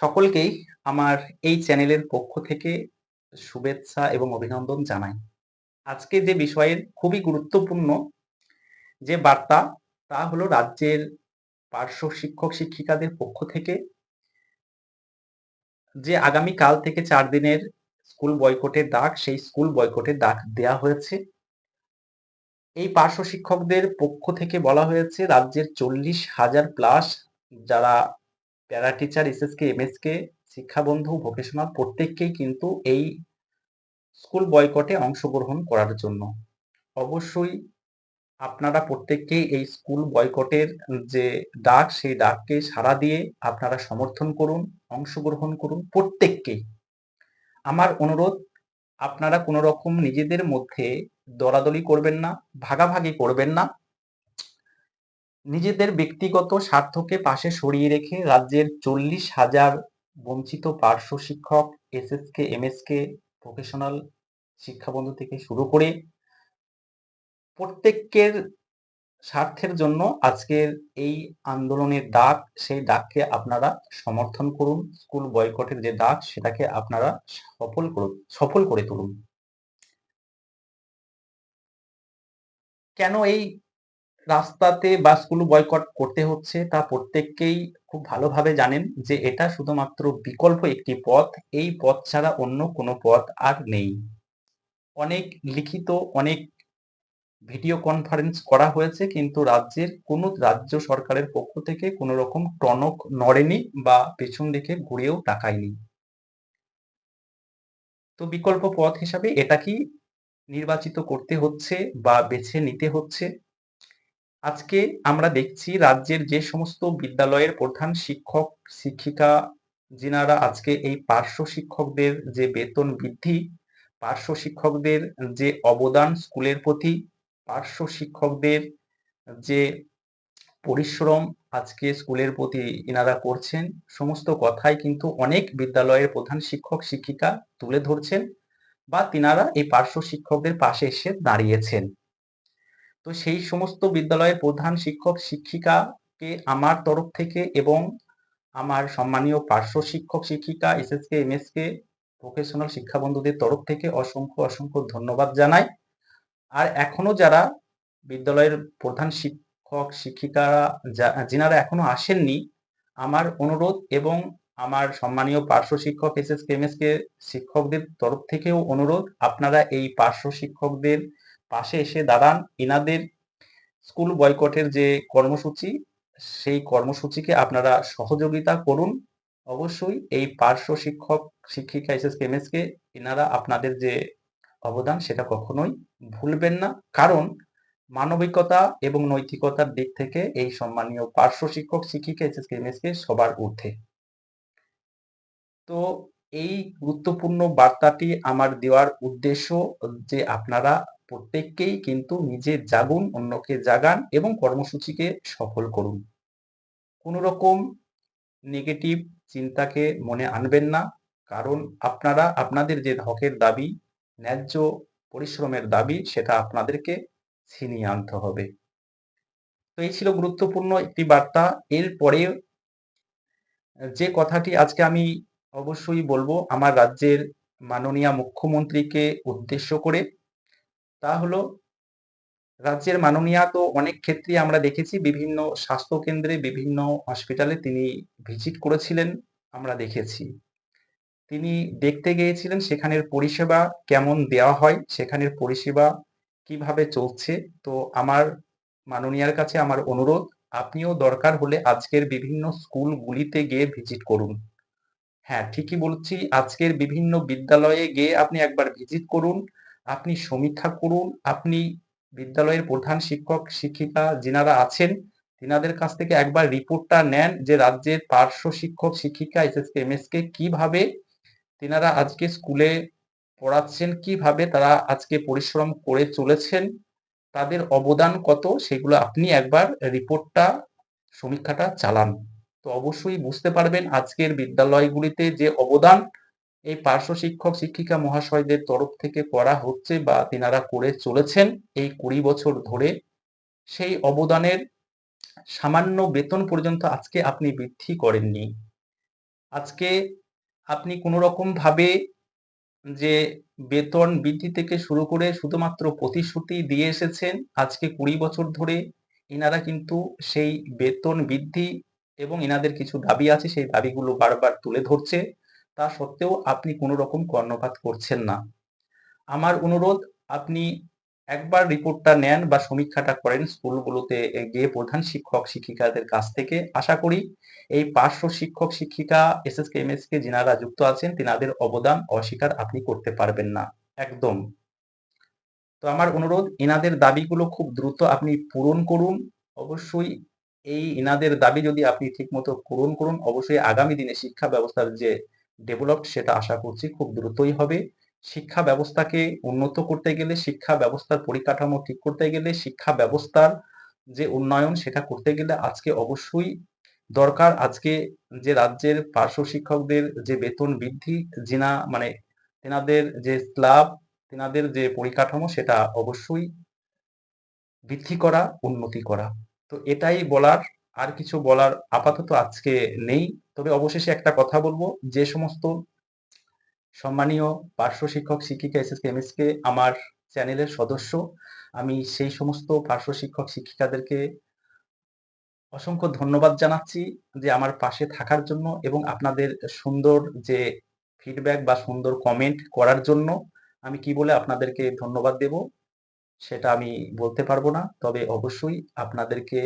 সকলকেই আমার এই চ্যানেলের পক্ষ থেকে শুভেচ্ছা এবং অভিনন্দন জানাই। আজকে যে বিষয়ের খুবই গুরুত্বপূর্ণ যে বার্তা তা হলো রাজ্যের পার্শ্ব শিক্ষক-শিক্ষিকাদের পক্ষ থেকে যে আগামীকাল থেকে ৪ দিনের স্কুল বয়কটের ডাক, সেই স্কুল বয়কটের ডাক দেয়া হয়েছে। এই পার্শ্ব শিক্ষকদের পক্ষ থেকে বলা হয়েছে রাজ্যের ৪০,০০০ প্লাস যারা para teacher, SSK, MSK, Shikshabandhu, vocational প্রত্যেককেই কিন্তু এই স্কুল বয়কটে অংশগ্রহণ করার জন্য। অবশ্যই আপনারা প্রত্যেককেই এই স্কুল বয়কটের যে ডাক, সেই ডাককে সাড়া দিয়ে আপনারা সমর্থন করুন, অংশগ্রহণ করুন প্রত্যেককেই। আমার অনুরোধ, আপনারা কোনো রকম নিজেদের মধ্যে দলাদলি করবেন না, ভাগাভাগি করবেন না। নিজেদের ব্যক্তিগত স্বার্থকে পাশে সরিয়ে রেখে রাজ্যের ৪০,০০০ বঞ্চিত পার্শ্ব শিক্ষক, এসএসকে, এমএসকে, ভোকেশনাল শিক্ষাবন্ধু থেকে শুরু করে প্রত্যেকের স্বার্থের জন্য আজকের এই আন্দোলনের ডাক, সেই ডাককে আপনারা সমর্থন করুন। স্কুল বয়কটের যে ডাক সেটাকে আপনারা সফল করে তুলুন। কেন এই রাস্তাতে বা স্কুল বয়কট করতে হচ্ছে তা প্রত্যেককেই খুব ভালোভাবে জানেন যে এটা শুধুমাত্র বিকল্প একটি পথ। এই পথ ছাড়া অন্য কোনো পথ আর নেই। অনেক লিখিত, অনেক ভিডিও কনফারেন্স করা হয়েছে, কিন্তু রাজ্য সরকারের পক্ষ থেকে কোনো রকম টনক নড়েনি বা পেছন দিকে ঘুরেও তাকায়নি। তো বিকল্প পথ হিসাবে এটাকেই নির্বাচিত করতে হচ্ছে বা বেছে নিতে হচ্ছে। আজকে আমরা দেখছি রাজ্যের যে সমস্ত বিদ্যালয়ের প্রধান শিক্ষক, শিক্ষিকা যিনারা আজকে এই পার্শ্ব শিক্ষকদের যে বেতন বৃদ্ধি, পার্শ্ব শিক্ষকদের যে অবদান স্কুলের প্রতি, পার্শ্ব শিক্ষকদের যে পরিশ্রম আজকে স্কুলের প্রতি ইনারা করছেন, সমস্ত কথাই কিন্তু অনেক বিদ্যালয়ের প্রধান শিক্ষক শিক্ষিকা তুলে ধরছেন বা তিনারা এই পার্শ্ব শিক্ষকদের পাশে এসে দাঁড়িয়েছেন। তো সেই সমস্ত বিদ্যালয়ের প্রধান শিক্ষক শিক্ষিকাকে আমার তরফ থেকে এবং আমার সম্মানীয় পার্শ্ব শিক্ষক শিক্ষিকা, এসএসকে, এমএসকে, ভোকেশনাল শিক্ষা বন্ধুদের তরফ থেকে অসংখ্য অসংখ্য ধন্যবাদ জানাই। আর এখনো যারা বিদ্যালয়ের প্রধান শিক্ষক শিক্ষিকারা যিনারা এখনো আসেননি, আমার অনুরোধ এবং আমার সম্মানীয় পার্শ্ব শিক্ষক, এসএসকে, এমএসকে শিক্ষকদের তরফ থেকেও অনুরোধ, আপনারা এই পার্শ্ব শিক্ষকদের পাশে এসে দাঁড়ান। ইনাদের স্কুল বয়কটের যে কর্মসূচি, সেই কর্মসূচিকে আপনারা সহযোগিতা করুন। অবশ্যই এই পার্শ্ব শিক্ষক শিক্ষিকা, এসএসকে, এমএসকে এনারা আপনাদের যে অবদান সেটা কখনোই ভুলবেন না। কারণ মানবিকতা এবং নৈতিকতার দিক থেকে এই সম্মানীয় পার্শ্ব শিক্ষক শিক্ষিকা, এসএসকে, এমএসকে সবার ঊর্ধ্বে। তো এই গুরুত্বপূর্ণ বার্তাটি আমার দেওয়ার উদ্দেশ্য যে আপনারা প্রত্যেককেই কিন্তু নিজে জাগুন, অন্যকে জাগান এবং কর্মসূচিকে সফল করুন। কোনো রকম নেগেটিভ চিন্তাকে মনে আনবেন না। কারণ আপনারা আপনাদের যে হকের দাবি, ন্যায্য পরিশ্রমের দাবি সেটা আপনাদেরকে ছিনিয়ে আনতে হবে। তো এই ছিল গুরুত্বপূর্ণ একটি বার্তা। এরপরে যে কথাটি আজকে আমি অবশ্যই বলবো আমার রাজ্যের মাননীয়া মুখ্যমন্ত্রীকে উদ্দেশ্য করে, তা হলো রাজ্যের মাননীয়া তো অনেক ক্ষেত্রেই আমরা দেখেছি বিভিন্ন স্বাস্থ্যকেন্দ্রে, বিভিন্ন হসপিটালে তিনি ভিজিট করেছিলেন, আমরা দেখেছি। তিনি দেখতে গিয়েছিলেন সেখানের পরিষেবা কেমন দেওয়া হয়, সেখানের পরিষেবা কিভাবে চলছে। তো আমার মাননীয়ার কাছে আমার অনুরোধ, আপনিও দরকার হলে আজকের বিভিন্ন স্কুলগুলিতে গিয়ে ভিজিট করুন। হ্যাঁ, ঠিকই বলছি। আজকের বিভিন্ন বিদ্যালয়ে গিয়ে আপনি একবার ভিজিট করুন, আপনি সমীক্ষা করুন, আপনি বিদ্যালয়ের প্রধান শিক্ষক, শিক্ষিকা যিনারা আছেন, তিনাদের কাছ থেকে একবার রিপোর্টটা নেন যে রাজ্যের পার্শ্ব শিক্ষক, শিক্ষিকা, এসএসকে, এমএসকে কিভাবে তিনারা আজকে স্কুলে পড়াচ্ছেন, কিভাবে তারা আজকে পরিশ্রম করে চলেছেন, তাদের অবদান কত সেগুলো আপনি একবার রিপোর্টটা, সমীক্ষাটা চালান। তো অবশ্যই বুঝতে পারবেন আজকের বিদ্যালয়গুলিতে যে অবদান এই পার্শ্ব শিক্ষক শিক্ষিকা মহাশয়দের তরফ থেকে করা হচ্ছে বা তিনারা করে চলেছেন এই ২০ বছর ধরে, সেই অবদানের সামান্য বেতন পর্যন্ত আজকে আপনি বৃদ্ধি করেননি। আজকে আপনি কোনো রকম ভাবে যে বেতন বৃদ্ধি থেকে শুরু করে শুধুমাত্র প্রতিশ্রুতি দিয়ে এসেছেন, আজকে ২০ বছর ধরে এনারা কিন্তু সেই বেতন বৃদ্ধি এবং এনাদের কিছু দাবি আছে, সেই দাবিগুলো বারবার তুলে ধরছে। তা সত্ত্বেও আপনি কোনো রকম কর্ণপাত করছেন না। আমার অনুরোধ, আপনি একবার রিপোর্টটা নেন বা সমীক্ষাটা করেন স্কুলগুলোতে গিয়ে প্রধান শিক্ষক শিক্ষিকাদের কাছ থেকে। আশা করি এই পার্শ্ব শিক্ষক শিক্ষিকা এসএসকে এমএসকে যিনারা যুক্ত আছেন তিনাদের অবদান অস্বীকার আপনি করতে পারবেন না একদম। তো আমার অনুরোধ, এনাদের দাবিগুলো খুব দ্রুত আপনি পূরণ করুন। অবশ্যই এই এনাদের দাবি যদি আপনি ঠিকমতো পূরণ করুন, অবশ্যই আগামী দিনে শিক্ষা ব্যবস্থার যে ডেভেলপড সেটা আশা করছি খুব দ্রুতই হবে। শিক্ষা ব্যবস্থাকে উন্নত করতে গেলে, শিক্ষা ব্যবস্থার পরিকাঠামো ঠিক করতে গেলে, শিক্ষা ব্যবস্থার যে উন্নয়ন সেটা করতে গেলে আজকে অবশ্যই দরকার, আজকে যে রাজ্যের পার্শ্ব শিক্ষকদের যে বেতন বৃদ্ধি, মানে তেনাদের যে স্ল্যাব, তেনাদের যে পরিকাঠামো সেটা অবশ্যই বৃদ্ধি করা, উন্নতি করা। তো এটাই বলার, আর কিছু বলার আপাতত আজকে নেই। তবে অবশেষে একটা কথা বলব, যে সমস্ত সম্মানীয় পার্শ্ব শিক্ষক শিক্ষিকা এসএসকে এমএসকে আমার চ্যানেলের সদস্য, আমি সেই সমস্ত পার্শ্ব শিক্ষক শিক্ষিকাদেরকে অসংখ্য ধন্যবাদ জানাচ্ছি যে আমার পাশে থাকার জন্য এবং আপনাদের সুন্দর যে ফিডব্যাক বা সুন্দর কমেন্ট করার জন্য। আমি কি বলে আপনাদেরকে ধন্যবাদ দেব সেটা আমি বলতে পারবো না। তবে অবশ্যই আপনাদেরকে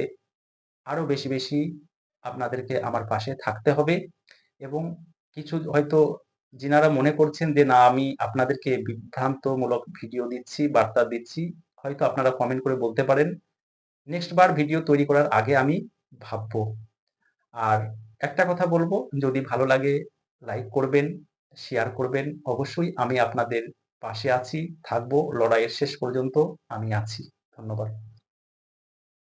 আরো বেশি, বেশি আপনাদেরকে আমার পাশে থাকতে হবে এবং কিছু হয়তো যিনারা মনে করছেন যে না আমি আপনাদেরকে বিভ্রান্তমূলক ভিডিও দিচ্ছি, বার্তা দিচ্ছি, হয়তো আপনারা কমেন্ট করে বলতে পারেন। নেক্সট বার ভিডিও তৈরি করার আগে আমি ভাববো। আর একটা কথা বলবো, যদি ভালো লাগে লাইক করবেন, শেয়ার করবেন। অবশ্যই আমি আপনাদের পাশে আছি, থাকবো, লড়াইয়ের শেষ পর্যন্ত আমি আছি। ধন্যবাদ।